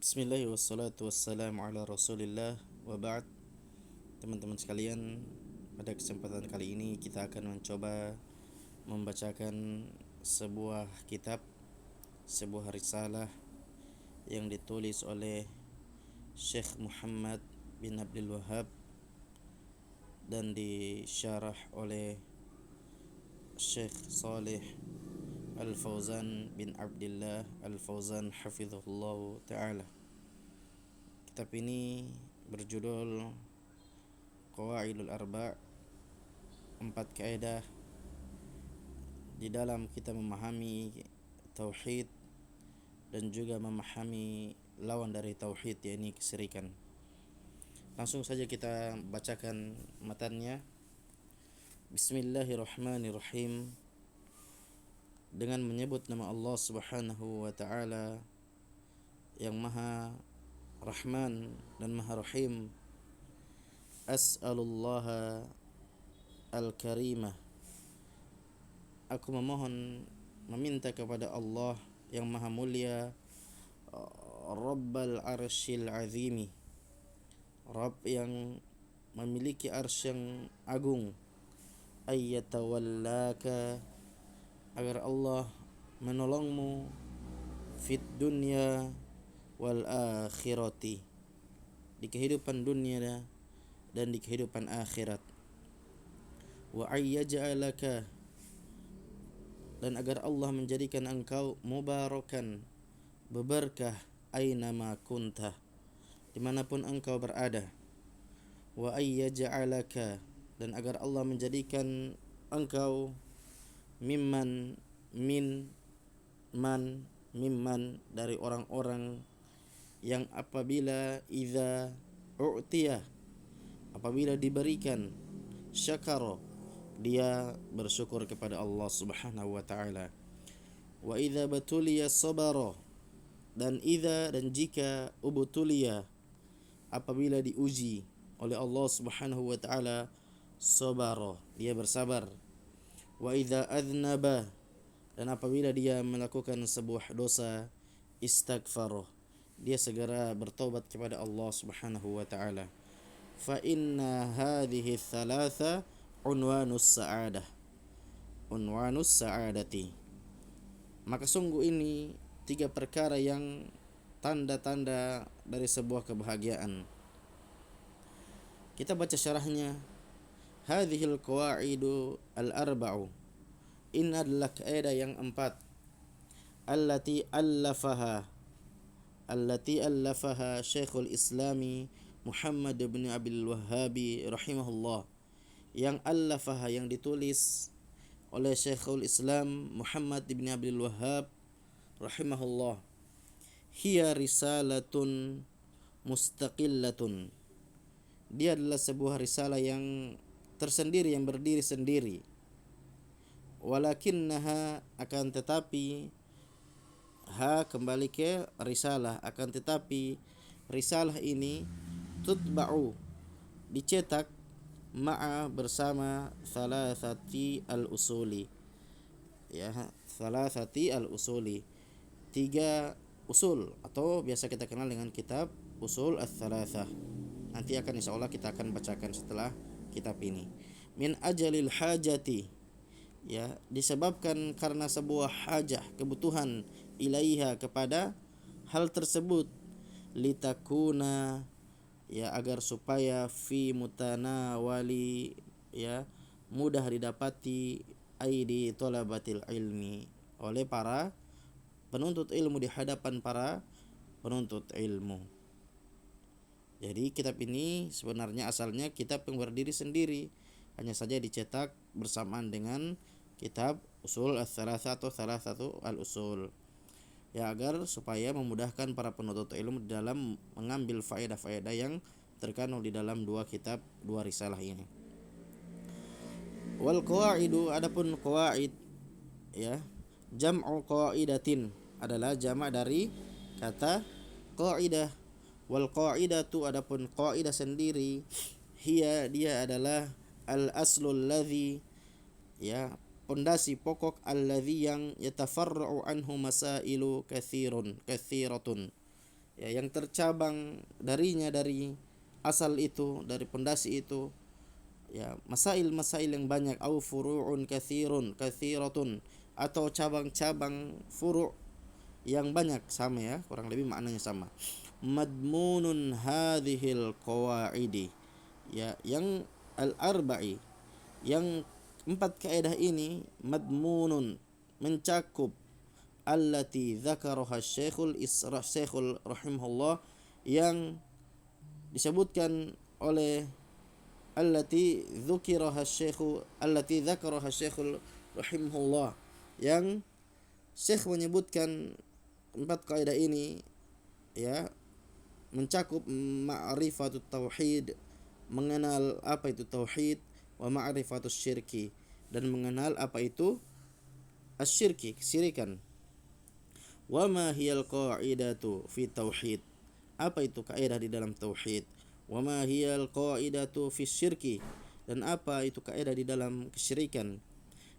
Bismillah wassalatu wassalamu ala rasulillah wa ba'd. Teman-teman sekalian, pada kesempatan kali ini kita akan mencoba membacakan sebuah kitab, sebuah risalah yang ditulis oleh Syekh Muhammad bin Abdul Wahhab dan disyarah oleh Syekh Saleh Al-Fauzan bin Abdullah Al-Fauzan hafizahullah ta'ala. Kitab ini berjudul Qawaidul Arba', 4 kaidah di dalam kita memahami tauhid dan juga memahami lawan dari tauhid, yakni kesyirikan. Langsung saja kita bacakan matannya. Bismillahirrahmanirrahim. Dengan menyebut nama Allah Subhanahu wa taala yang Maha Rahman dan Maha Rahim. As'alullaha al-karimah. Aku meminta kepada Allah yang Maha Mulia, Rabbal Arsyil Azimi, Rabb yang memiliki arsy yang agung, ayyatawallaka, agar Allah menolongmu, fit dunya wal akhirati, di kehidupan dunia dan di kehidupan akhirat, wa ayyaj'alaka, dan agar Allah menjadikan engkau mubarakan, berberkah, aynama kunta, dimanapun engkau berada, wa ayyaj'alaka, dan agar Allah menjadikan engkau mimman dari orang-orang yang apabila apabila diberikan, syakara, dia bersyukur kepada Allah Subhanahu wa taala. Wa idza batuliya sabara, dan jika ubtuliya, apabila diuji oleh Allah Subhanahu wa taala, sabara, dia bersabar. Wa idza adznaba, dan apabila dia melakukan sebuah dosa, istaghfara, dia segera bertobat kepada Allah Subhanahu wa taala. Fa inna hadhihi thalatha unwanus sa'adati. Maka sungguh ini 3 perkara yang tanda-tanda dari sebuah kebahagiaan. Kita baca syarahnya. Hadhil qawaidu al-arba'u, ini adalah kaidah yang 4, allati allafaha Syekhul Islami Muhammad bin Abdul Wahhab rahimahullah, yang allafaha, yang ditulis oleh Syekhul Islam Muhammad bin Abdul Wahhab rahimahullah. Hiya risalatun mustaqillatun, dia adalah sebuah risalah yang tersendiri, yang berdiri sendiri. Walakinnaha, akan tetapi, kembali ke risalah, akan tetapi risalah ini tutba'u, dicetak, ma'a, bersama, thalathati al-usuli, ya, thalathati al-usuli, 3 usul, atau biasa kita kenal dengan kitab usul ats-tsalatsah. Nanti akan insyaallah kita akan bacakan setelah kitab ini. Min ajalil hajati, ya, disebabkan karena sebuah hajah, kebutuhan, ilaiha, kepada hal tersebut, litakuna, ya, agar supaya fi mutanawali, ya, mudah didapati, aidi thalabatil ilmi, oleh para penuntut ilmu, di hadapan para penuntut ilmu. Jadi kitab ini sebenarnya asalnya kitab yang berdiri sendiri, hanya saja dicetak bersamaan dengan kitab usul ats-tsalatsah atau tsalatsatu al-usul, ya, agar supaya memudahkan para penuntut ilmu dalam mengambil faedah-faedah yang terkandung di dalam 2 kitab, 2 risalah ini. Wal qawaidu, adapun qawaid, ya, jam'u qaidatin, adalah jamak dari kata qaidah. Wal qaidatu, adapun qaidah sendiri, hiya, dia adalah al aslul ladzi, ya, pondasi pokok, alladzi, yang yatafarra'u anhu masailu kathiratun, ya, yang tercabang darinya, dari asal itu, dari pondasi itu, ya, masail-masail yang banyak, au furu'un kathiratun, atau cabang-cabang furu' yang banyak, sama ya, kurang lebih maknanya sama. Madmunun hadhil qawaidi, ya, yang al-arba'i, yang 4 kaidah ini, madmunun, mencakup, allati dzakaraha Syekhul rahimahullah, yang disebutkan oleh allati dzakaraha Syekhul rahimahullah, yang Syekh menyebutkan 4 kaidah ini, ya, mencakup ma'rifatut tauhid, mengenal apa itu tauhid, wa ma'rifatus syirki, dan mengenal apa itu asyirki, kesyirikan. Wa ma hiyal qa'idatu fi tauhid, apa itu kaidah di dalam tauhid. Wa ma hiyal qa'idatu fi syirki, dan apa itu kaidah di dalam kesyirikan.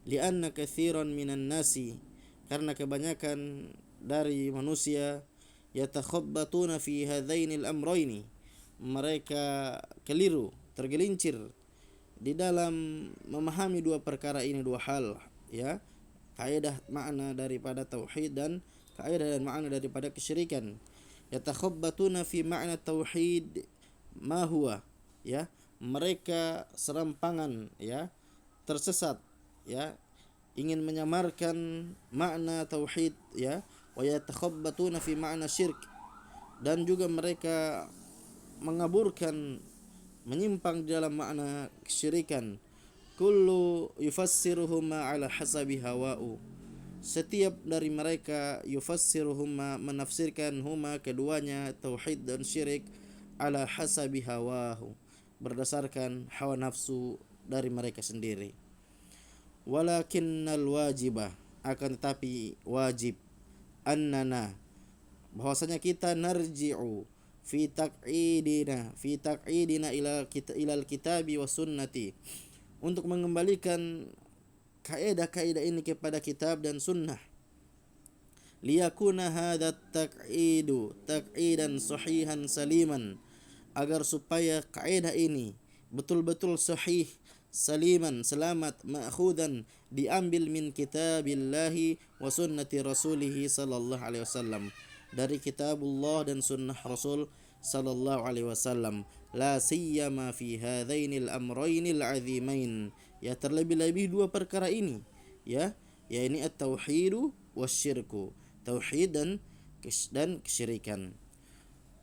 Lianna katsiran minan nasi, karena kebanyakan dari manusia, yatakhabbatuna fi hadzainil amrayni, mereka keliru, tergelincir di dalam memahami 2 perkara ini, 2 hal, ya, kaidah makna daripada tauhid dan kaidah dan makna daripada kesyirikan. Yatakhabbatuna fi makna tauhid ma huwa, ya, mereka serampangan, ya, tersesat, ya, ingin menyamarkan makna tauhid, ya, wa yatakhabbatuna fi makna syirk, dan juga mereka mengaburkan, menyimpang di dalam makna kesyirikan. Kullu yufassiruhuma ala hasabi hawa'u, setiap dari mereka, yufassiruhuma, menafsirkan, huma, keduanya, tauhid dan syirik, ala hasabi hawahu, berdasarkan hawa nafsu dari mereka sendiri. Walakinnal wajibah, akan tetapi wajib, annana, bahwasanya kita, narji'u fi taq'idina ilal kitabi wa sunnati, untuk mengembalikan kaidah-kaidah ini kepada kitab dan sunnah. Liyakuna hadat taq'idu taq'idan sahihan saliman, agar supaya kaidah ini betul-betul sahih, saliman, selamat, ma'khudan, diambil min kitabillahi wa sunnati rasulih sallallahu alaihi wasallam, dari kitabullah dan sunnah Rasul sallallahu alaihi wasallam. La siyama fi hadainil amrainil azimain, ya, terlebih-lebih 2 perkara ini, ya, yakni at-tauhidu wasyirku, tauhid dan kesyirikan.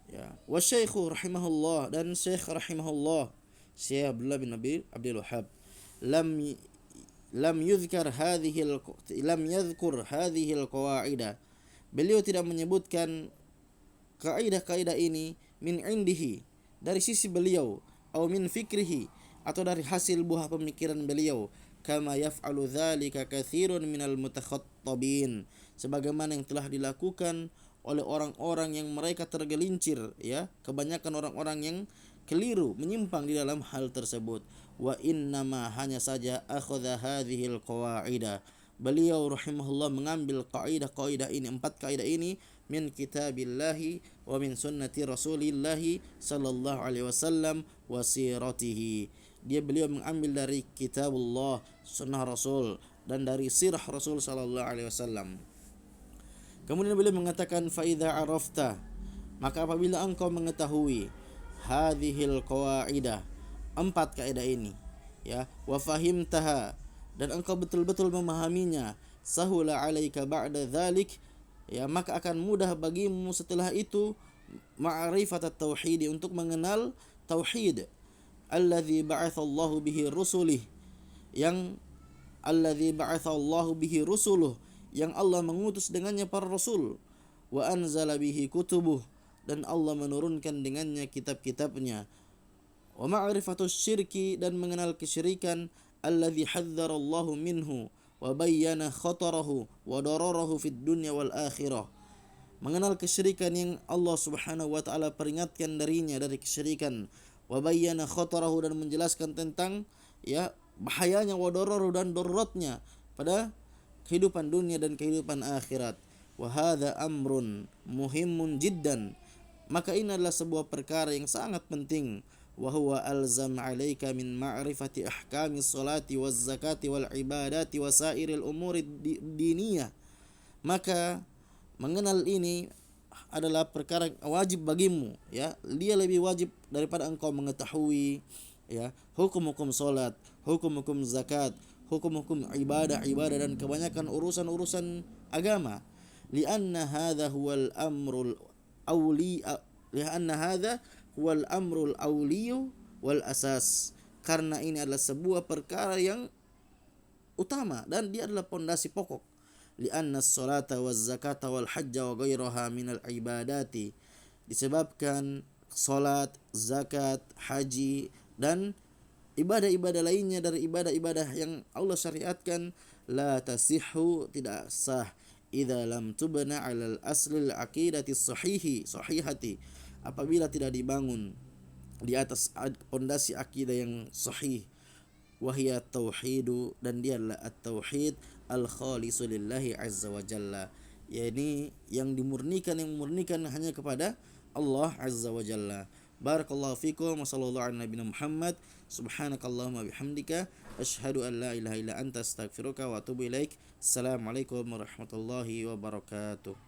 Ya, wa syekhu rahimahullah, dan syekh rahimahullah, Syekh Abdullah bin Abdul Wahhab, lam yadhkur hadhihi al-qawaida, beliau tidak menyebutkan kaidah-kaidah ini min indihi, dari sisi beliau, atau min fikrihi, atau dari hasil buah pemikiran beliau, kama yaf'alu dzalika katsirun minal mutakhattabin, sebagaimana yang telah dilakukan oleh orang-orang yang mereka tergelincir, ya, kebanyakan orang-orang yang keliru, menyimpang di dalam hal tersebut. Wa innama, hanya saja, akhadha hadhil qawaida, beliau rahimahullah mengambil kaidah-kaidah ini, 4 kaidah ini, min kitabillahi wa min sunnati rasulillahi sallallahu alaihi wasallam wa siratihi, beliau mengambil dari kitabullah, sunnah Rasul, dan dari sirah Rasul sallallahu alaihi wasallam. Kemudian beliau mengatakan, fa idza arafta, maka apabila engkau mengetahui, hadhil qawaidah, 4 kaidah ini, ya, wa fahimtaha, dan engkau betul-betul memahaminya, sahula alaika ba'da dzalik, ya, maka akan mudah bagimu setelah itu, ma'rifat at-tauhid, untuk mengenal tauhid, alladzi ba'atsallahu bihi rusulih, yang alladzi ba'atsallahu bihi rusuluh, yang Allah mengutus dengannya para rasul, wa anzala bihi kutubuh, dan Allah menurunkan dengannya kitab-kitabnya, wa ma'rifatus syirki, dan mengenal kesyirikan, alladzi hadzarallahu minhu wa bayyana khatarahu wa dararahu fid dunya wal akhirah, mengenal kesyirikan yang Allah Subhanahu wa taala peringatkan darinya, dari kesyirikan, wa bayyana khatarahu, dan menjelaskan tentang, ya, bahayanya, wa dararuhu, dan daruratnya pada kehidupan dunia dan kehidupan akhirat. Wa hadza amrun muhimmun jiddan, Maka ini adalah sebuah perkara yang sangat penting. Wa huwa alzam 'alaika min ma'rifati ahkamis salati waz zakati wal ibadati wa sairil umuri diniyah. Maka mengenal ini adalah perkara wajib bagimu, ya. Dia lebih wajib daripada engkau mengetahui, ya, hukum-hukum salat, hukum-hukum zakat, hukum-hukum ibadah dan kebanyakan urusan-urusan agama. Lianna hadza huwal amrul awli lianna hadza huwal amrul awliyu wal asas. Karena ini adalah sebuah perkara yang utama dan dia adalah pondasi pokok. Lianna as-salata waz zakata wal hajja wa ghairaha minal ibadati. Disebabkan salat, zakat, haji dan ibadah-ibadah lainnya dari ibadah-ibadah yang Allah syariatkan, la tasihhu, tidak sah, idza lam tubna 'alal aslil aqidati sahihati, apabila tidak dibangun di atas pondasi akidah yang sahih. Wahia tauhidu, dan dia adalah at-tauhid al-khalisu lillahi azza wa jalla, yakni yang memurnikan hanya kepada Allah azza wa jalla. Barakallahu fikum wa sallallahu ala nabiyina Muhammad. Subhanakallahumma bihamdika asyhadu an la ilaha illa anta astaghfiruka wa atubu ilaik. Assalamualaikum warahmatullahi wabarakatuh.